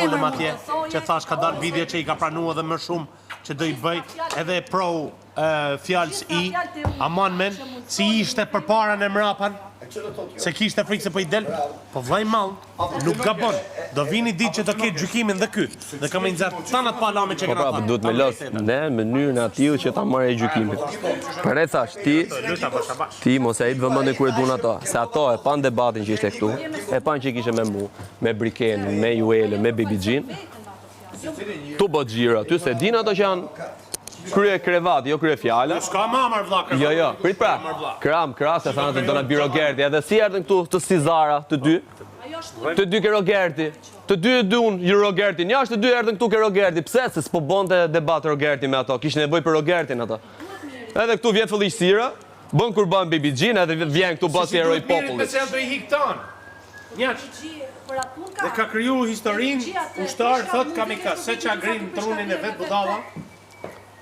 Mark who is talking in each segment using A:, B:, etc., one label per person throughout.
A: folëm atje, që thash ka dalë video që i ka pranuar edhe më shumë që do i bëj, edhe pro fjalës i, aman men, si ishte përpara në mrapan, se kishte frikë se po i del, po vllai mall, nuk gabon. Do vini ditë që do ketë gjykimin dhe ky. Dhe kam nxjerr tanat pa lame që
B: Po pra, duhet me los në mënyrën aty që ta marrë gjykimin. Për e thash, ti mos e hip vëmendje kur e duan ato, se ato e pan debatin që ishte këtu, e pan që kishe me mu, me Briken, me Juele, me Baby Gjin. Tu bot xhira, ty se din ato që janë krye krevat, jo krye fjala.
A: S'ka mamar vlla krevat.
B: Jo, prit pra. Krah se thanë të dona bi Rogerti, edhe si erdhën këtu të Cizara, të dy. Të dy ke Rogerti. Të dy e dun ju Rogerti. Jashtë të dy erdhën këtu ke Rogerti. Pse? Se s'po bonte debat Rogerti me ato. Kishin nevojë për Rogertin ato. Edhe këtu vjen fëllëqësira, bën kur bën Baby Gjin, edhe vjen këtu basi heroi popullit.
A: Se do i hikton. Njaç. Dhe ka kriju historinë, ushtar thot kamikaz, se që agrin trunin e vet budalla.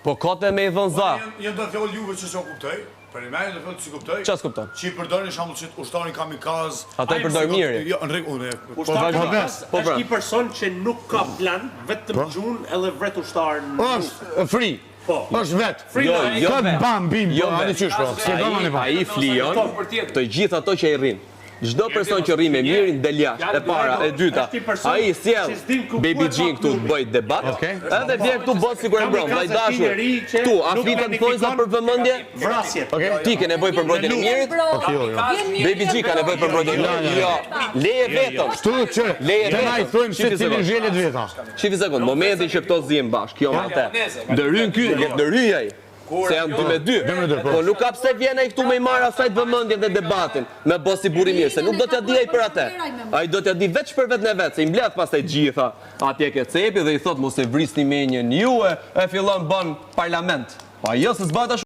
B: Po kote me i dhënë za.
C: Jo do të filloj juve që s'o kuptoj. Për i merë do të si kuptoj.
B: Çfarë kupton?
C: Që i përdorin shembull që ushtarin kamikaz.
B: Ata i përdor mirë.
C: Jo, në rregull.
A: Ushtar është një person që nuk ka plan, vetëm gjun edhe vret ushtarin.
D: Është free.
A: Po.
D: Është vet.
B: Jo,
D: bam bim.
B: Jo,
D: ani çysh po. Se do mani pa.
B: Ai flijon të gjithë ato që i rrin. Çdo person që rri me mirin del jashtë. E para, e dyta. Ai sjell Baby Gjin këtu të bëj debat. Edhe vjen këtu bot sikur e mbron. Vllai dashur. Tu, a flitet thonjza për vëmendje?
A: Vrasje.
B: Ti ke nevojë për mbrojtjen e mirit? Baby Gjin ka nevojë për mbrojtjen e mirit. Jo. Leje vetëm.
D: Kështu që ne ai thojmë se ti vjen veta.
B: Shifi sekond, momentin që këto zihen bashkë, kjo me atë. Ndërhyn ky, ndërhyj ai. Se janë 2-2. Po nuk ka pse vjen ai këtu me i marr asaj vëmendjen dhe debatin me bosi burri mirë, se nuk do t'ja di ai për atë. Ai do t'ja di veç për vetën e vet, se i mbledh pastaj gjitha. Atje ke cepi dhe i thot mos e vrisni menjën ju e fillon bën parlament. Po ajo s'zbata